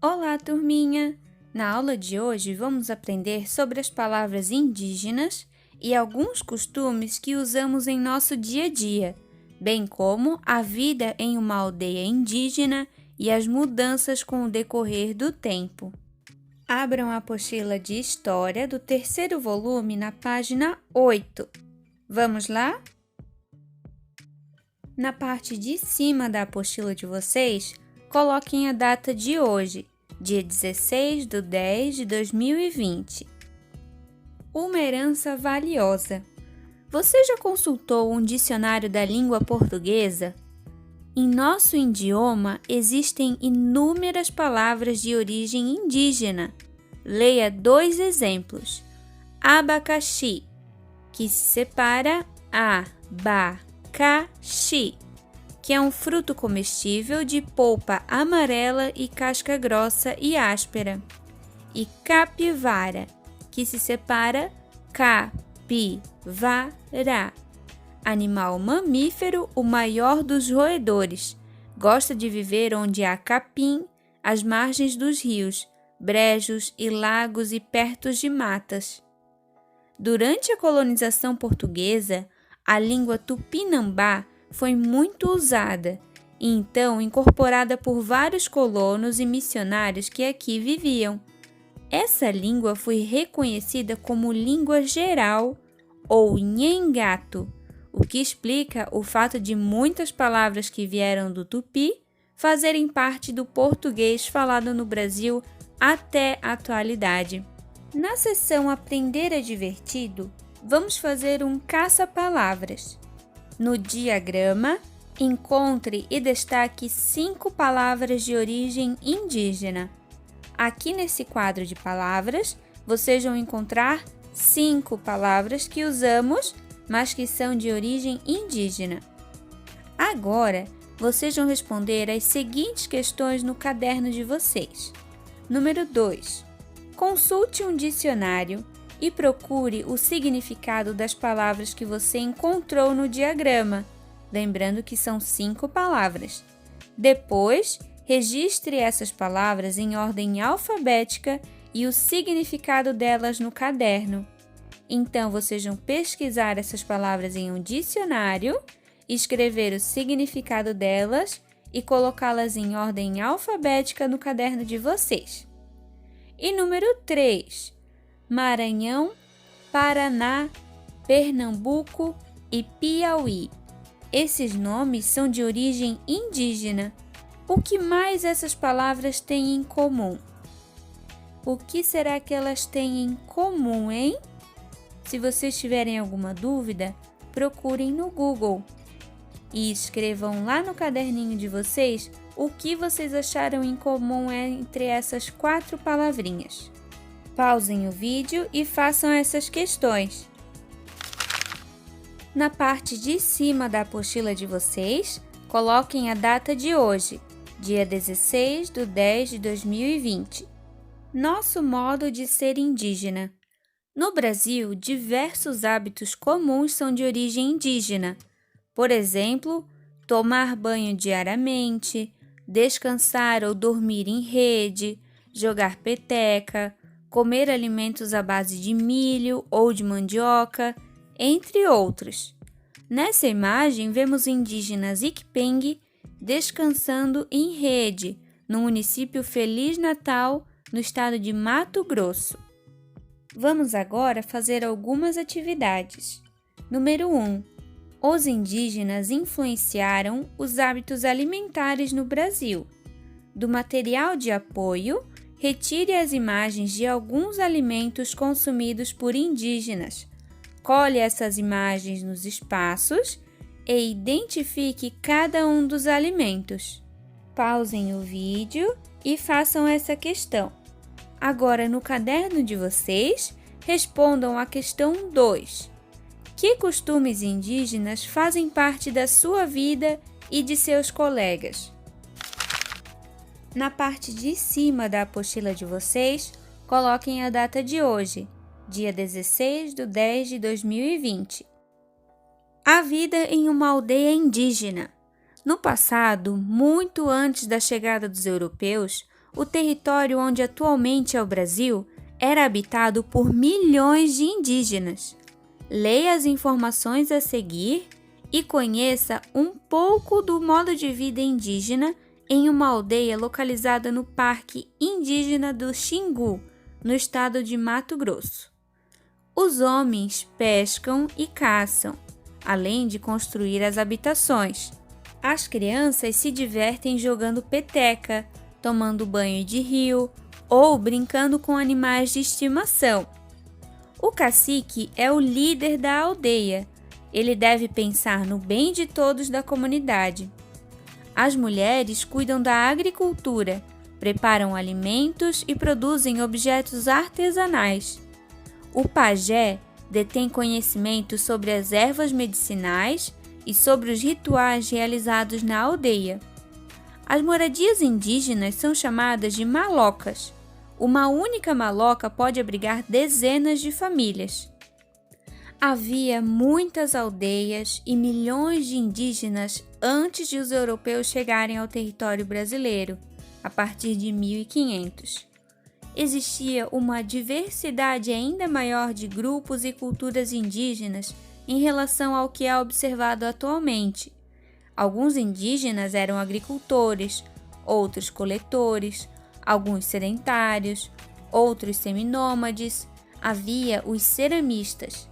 Olá, turminha! Na aula de hoje vamos aprender sobre as palavras indígenas e alguns costumes que usamos em nosso dia a dia, bem como a vida em uma aldeia indígena e as mudanças com o decorrer do tempo. Abram a apostila de História do terceiro volume na página 8. Vamos lá? Na parte de cima da apostila de vocês, coloquem a data de hoje, dia 16/10/2020. Uma herança valiosa. Você já consultou um dicionário da língua portuguesa? Em nosso idioma existem inúmeras palavras de origem indígena. Leia 2 exemplos. Abacaxi, que se separa abacaxi, que é um fruto comestível de polpa amarela e casca grossa e áspera, e capivara, que se separa capivara, animal mamífero, o maior dos roedores. Gosta de viver onde há capim, às margens dos rios, brejos e lagos e perto de matas. Durante a colonização portuguesa, a língua tupinambá foi muito usada e então incorporada por vários colonos e missionários que aqui viviam. Essa língua foi reconhecida como língua geral ou nhengato, o que explica o fato de muitas palavras que vieram do tupi fazerem parte do português falado no Brasil até a atualidade. Na seção Aprender é Divertido, vamos fazer um caça-palavras. No diagrama, encontre e destaque 5 palavras de origem indígena. Aqui nesse quadro de palavras, vocês vão encontrar 5 palavras que usamos, mas que são de origem indígena. Agora, vocês vão responder as seguintes questões no caderno de vocês. Número 2. Consulte um dicionário e procure o significado das palavras que você encontrou no diagrama, lembrando que são 5 palavras. Depois, registre essas palavras em ordem alfabética e o significado delas no caderno. Então, vocês vão pesquisar essas palavras em um dicionário, escrever o significado delas e colocá-las em ordem alfabética no caderno de vocês. E número 3. Maranhão, Paraná, Pernambuco e Piauí. Esses nomes são de origem indígena. O que mais essas palavras têm em comum? O que será que elas têm em comum, hein? Se vocês tiverem alguma dúvida, procurem no Google e escrevam lá no caderninho de vocês o que vocês acharam em comum entre essas 4 palavrinhas. Pausem o vídeo e façam essas questões. Na parte de cima da apostila de vocês, coloquem a data de hoje, dia 16/10/2020. Nosso modo de ser indígena. No Brasil, diversos hábitos comuns são de origem indígena. Por exemplo, tomar banho diariamente, descansar ou dormir em rede, jogar peteca, comer alimentos à base de milho ou de mandioca, entre outros. Nessa imagem, vemos indígenas Ikpeng descansando em rede, no município Feliz Natal, no estado de Mato Grosso. Vamos agora fazer algumas atividades. Número 1. Os indígenas influenciaram os hábitos alimentares no Brasil. Do material de apoio, retire as imagens de alguns alimentos consumidos por indígenas. Colhe essas imagens nos espaços e identifique cada um dos alimentos. Pausem o vídeo e façam essa questão. Agora, no caderno de vocês, respondam a questão 2. Que costumes indígenas fazem parte da sua vida e de seus colegas? Na parte de cima da apostila de vocês, coloquem a data de hoje, dia 16/10/2020. A vida em uma aldeia indígena. No passado, muito antes da chegada dos europeus, o território onde atualmente é o Brasil era habitado por milhões de indígenas. Leia as informações a seguir e conheça um pouco do modo de vida indígena em uma aldeia localizada no Parque Indígena do Xingu, no estado de Mato Grosso. Os homens pescam e caçam, além de construir as habitações. As crianças se divertem jogando peteca, tomando banho de rio ou brincando com animais de estimação. O cacique é o líder da aldeia. Ele deve pensar no bem de todos da comunidade. As mulheres cuidam da agricultura, preparam alimentos e produzem objetos artesanais. O pajé detém conhecimento sobre as ervas medicinais e sobre os rituais realizados na aldeia. As moradias indígenas são chamadas de malocas. Uma única maloca pode abrigar dezenas de famílias. Havia muitas aldeias e milhões de indígenas antes de os europeus chegarem ao território brasileiro, a partir de 1500. Existia uma diversidade ainda maior de grupos e culturas indígenas em relação ao que é observado atualmente. Alguns indígenas eram agricultores, outros coletores, alguns sedentários, outros seminômades, havia os ceramistas.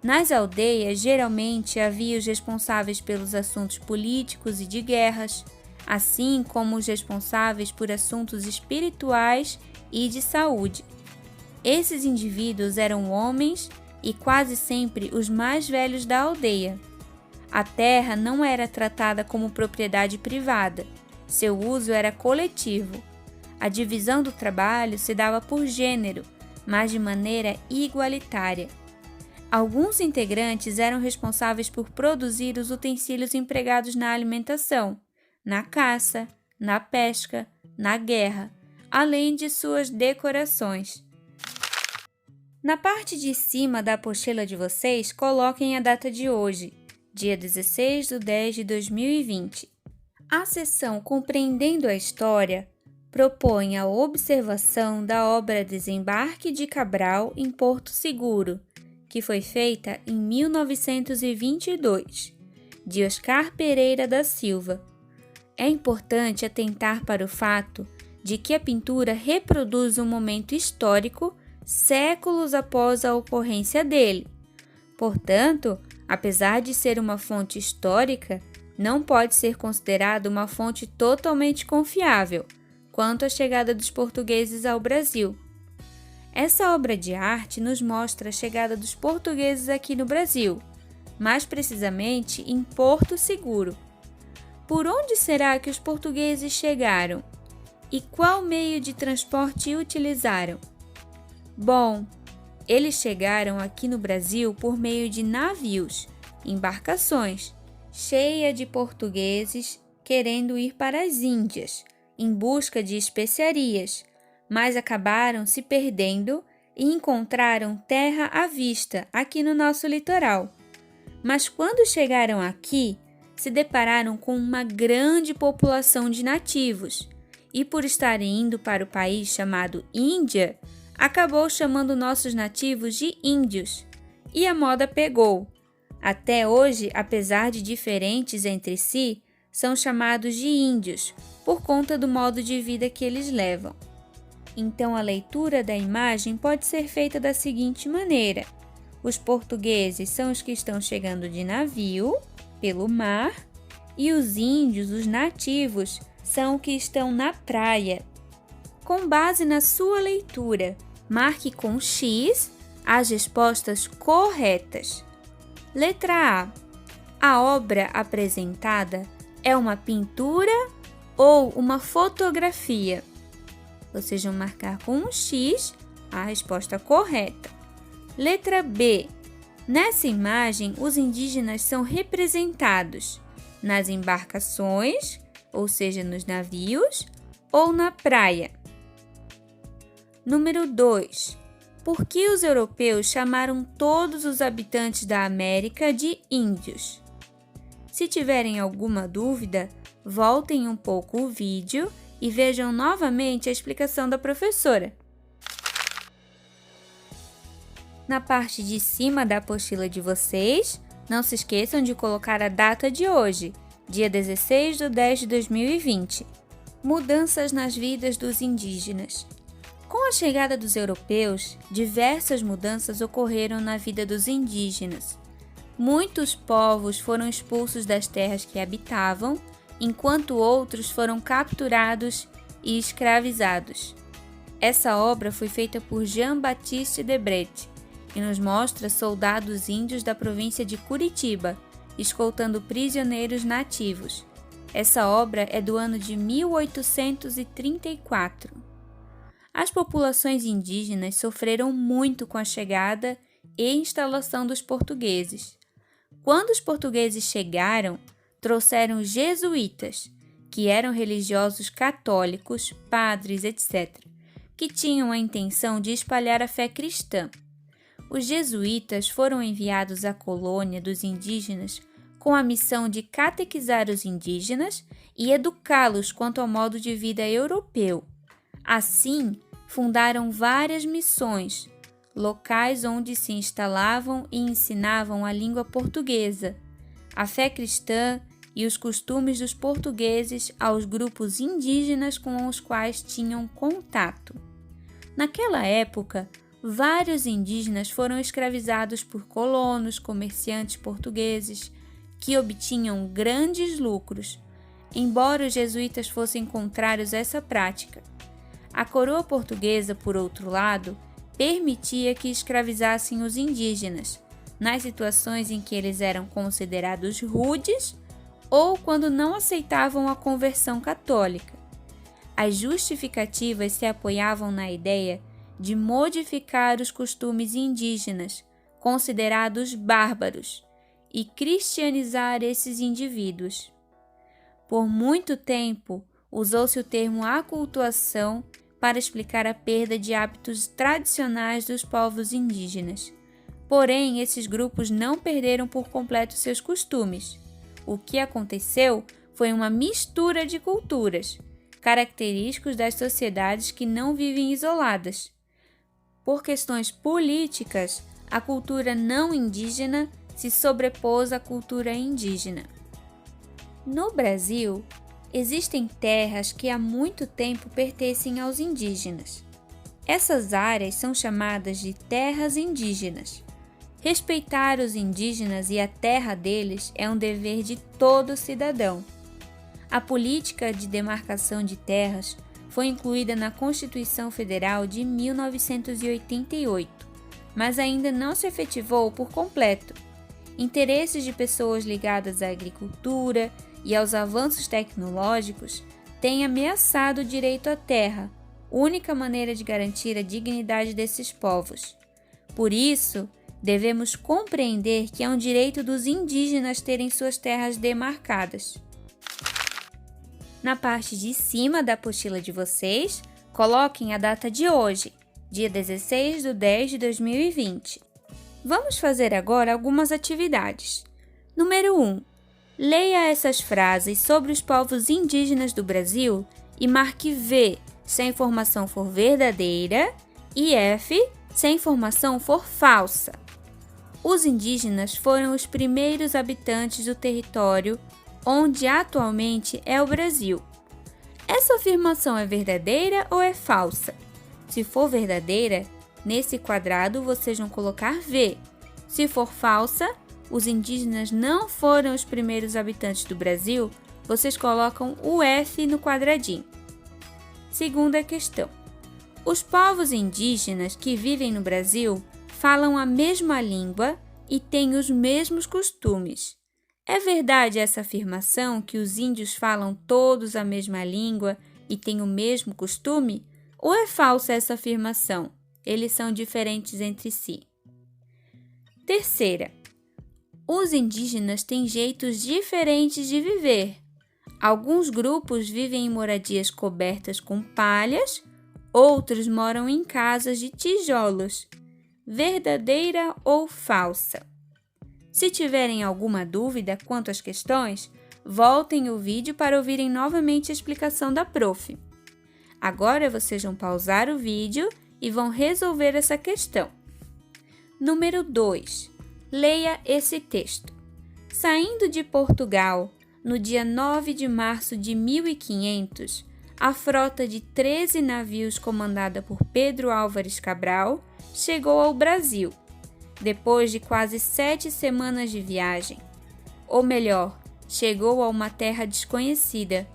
Nas aldeias, geralmente havia os responsáveis pelos assuntos políticos e de guerras, assim como os responsáveis por assuntos espirituais e de saúde. Esses indivíduos eram homens e quase sempre os mais velhos da aldeia. A terra não era tratada como propriedade privada, seu uso era coletivo. A divisão do trabalho se dava por gênero, mas de maneira igualitária. Alguns integrantes eram responsáveis por produzir os utensílios empregados na alimentação, na caça, na pesca, na guerra, além de suas decorações. Na parte de cima da apostila de vocês, coloquem a data de hoje, dia 16/10/2020. A seção Compreendendo a História propõe a observação da obra Desembarque de Cabral em Porto Seguro, que foi feita em 1922, de Oscar Pereira da Silva. É importante atentar para o fato de que a pintura reproduz um momento histórico séculos após a ocorrência dele. Portanto, apesar de ser uma fonte histórica, não pode ser considerada uma fonte totalmente confiável quanto à chegada dos portugueses ao Brasil. Essa obra de arte nos mostra a chegada dos portugueses aqui no Brasil, mais precisamente em Porto Seguro. Por onde será que os portugueses chegaram? E qual meio de transporte utilizaram? Bom, eles chegaram aqui no Brasil por meio de navios, embarcações, cheias de portugueses querendo ir para as Índias, em busca de especiarias, mas acabaram se perdendo e encontraram terra à vista aqui no nosso litoral. Mas quando chegaram aqui, se depararam com uma grande população de nativos, e por estarem indo para o país chamado Índia, acabou chamando nossos nativos de índios, e a moda pegou. Até hoje, apesar de diferentes entre si, são chamados de índios, por conta do modo de vida que eles levam. Então, a leitura da imagem pode ser feita da seguinte maneira: os portugueses são os que estão chegando de navio, pelo mar, e os índios, os nativos, são os que estão na praia. Com base na sua leitura, marque com X as respostas corretas. Letra A. A obra apresentada é uma pintura ou uma fotografia? Vocês vão marcar com um X a resposta correta. Letra B. Nessa imagem, os indígenas são representados nas embarcações, ou seja, nos navios, ou na praia. Número 2. Por que os europeus chamaram todos os habitantes da América de índios? Se tiverem alguma dúvida, voltem um pouco o vídeo e vejam novamente a explicação da professora. Na parte de cima da apostila de vocês, não se esqueçam de colocar a data de hoje, dia 16/10/2020. Mudanças nas vidas dos indígenas. Com a chegada dos europeus, diversas mudanças ocorreram na vida dos indígenas. Muitos povos foram expulsos das terras que habitavam, enquanto outros foram capturados e escravizados. Essa obra foi feita por Jean-Baptiste Debret e nos mostra soldados índios da província de Curitiba, escoltando prisioneiros nativos. Essa obra é do ano de 1834. As populações indígenas sofreram muito com a chegada e instalação dos portugueses. Quando os portugueses chegaram, trouxeram jesuítas, que eram religiosos católicos, padres, etc., que tinham a intenção de espalhar a fé cristã. Os jesuítas foram enviados à colônia dos indígenas com a missão de catequizar os indígenas e educá-los quanto ao modo de vida europeu. Assim, fundaram várias missões, locais onde se instalavam e ensinavam a língua portuguesa, a fé cristã e os costumes dos portugueses aos grupos indígenas com os quais tinham contato. Naquela época, vários indígenas foram escravizados por colonos, comerciantes portugueses, que obtinham grandes lucros, embora os jesuítas fossem contrários a essa prática. A coroa portuguesa, por outro lado, permitia que escravizassem os indígenas, nas situações em que eles eram considerados rudes ou quando não aceitavam a conversão católica. As justificativas se apoiavam na ideia de modificar os costumes indígenas, considerados bárbaros, e cristianizar esses indivíduos. Por muito tempo, usou-se o termo aculturação para explicar a perda de hábitos tradicionais dos povos indígenas. Porém, esses grupos não perderam por completo seus costumes. O que aconteceu foi uma mistura de culturas, característicos das sociedades que não vivem isoladas. Por questões políticas, a cultura não indígena se sobrepôs à cultura indígena. No Brasil, existem terras que há muito tempo pertencem aos indígenas. Essas áreas são chamadas de terras indígenas. Respeitar os indígenas e a terra deles é um dever de todo cidadão. A política de demarcação de terras foi incluída na Constituição Federal de 1988, mas ainda não se efetivou por completo. Interesses de pessoas ligadas à agricultura e aos avanços tecnológicos têm ameaçado o direito à terra, única maneira de garantir a dignidade desses povos. Por isso, devemos compreender que é um direito dos indígenas terem suas terras demarcadas. Na parte de cima da apostila de vocês, coloquem a data de hoje, dia 16/10/2020. Vamos fazer agora algumas atividades. Número 1. Leia essas frases sobre os povos indígenas do Brasil e marque V se a informação for verdadeira e F se a informação for falsa. Os indígenas foram os primeiros habitantes do território onde atualmente é o Brasil. Essa afirmação é verdadeira ou é falsa? Se for verdadeira, nesse quadrado vocês vão colocar V. Se for falsa, os indígenas não foram os primeiros habitantes do Brasil, vocês colocam o F no quadradinho. Segunda questão. Os povos indígenas que vivem no Brasil falam a mesma língua e têm os mesmos costumes. É verdade essa afirmação que os índios falam todos a mesma língua e têm o mesmo costume? Ou é falsa essa afirmação? Eles são diferentes entre si. Terceira, os indígenas têm jeitos diferentes de viver. Alguns grupos vivem em moradias cobertas com palhas, outros moram em casas de tijolos. Verdadeira ou falsa? Se tiverem alguma dúvida quanto às questões, voltem o vídeo para ouvirem novamente a explicação da prof. Agora vocês vão pausar o vídeo e vão resolver essa questão. Número 2. Leia esse texto. Saindo de Portugal, no dia 9 de março de 1500, a frota de 13 navios comandada por Pedro Álvares Cabral chegou ao Brasil, depois de quase 7 semanas de viagem. Ou melhor, chegou a uma terra desconhecida.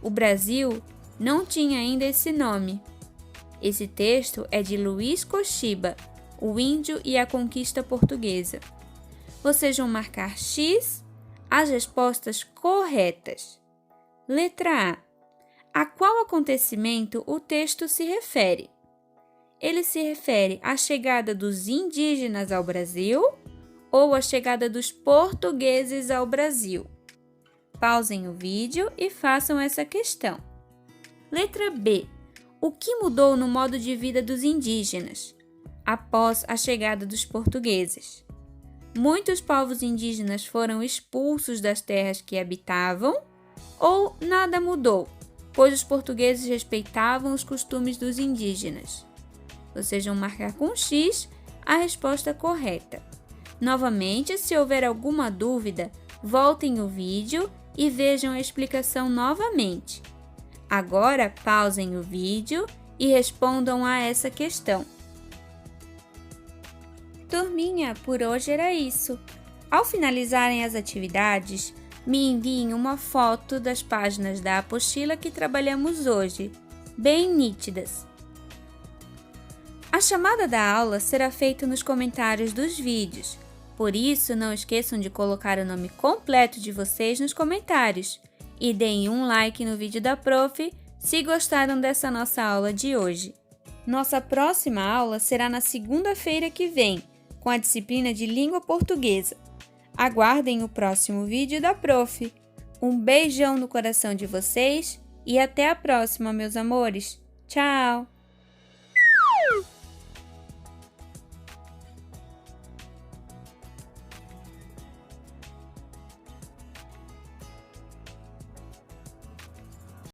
O Brasil não tinha ainda esse nome. Esse texto é de Luiz Koxiba, O Índio e a Conquista Portuguesa. Vocês vão marcar X as respostas corretas. Letra A. A qual acontecimento o texto se refere? Ele se refere à chegada dos indígenas ao Brasil ou à chegada dos portugueses ao Brasil? Pausem o vídeo e façam essa questão. Letra B. O que mudou no modo de vida dos indígenas após a chegada dos portugueses? Muitos povos indígenas foram expulsos das terras que habitavam ou nada mudou, pois os portugueses respeitavam os costumes dos indígenas? Vocês vão marcar com X a resposta correta. Novamente, se houver alguma dúvida, voltem o vídeo e vejam a explicação novamente. Agora, pausem o vídeo e respondam a essa questão. Turminha, por hoje era isso. Ao finalizarem as atividades, me enviem uma foto das páginas da apostila que trabalhamos hoje, bem nítidas. A chamada da aula será feita nos comentários dos vídeos, por isso não esqueçam de colocar o nome completo de vocês nos comentários e deem um like no vídeo da prof se gostaram dessa nossa aula de hoje. Nossa próxima aula será na segunda-feira que vem, com a disciplina de Língua Portuguesa. Aguardem o próximo vídeo da prof. Um beijão no coração de vocês e até a próxima, meus amores. Tchau!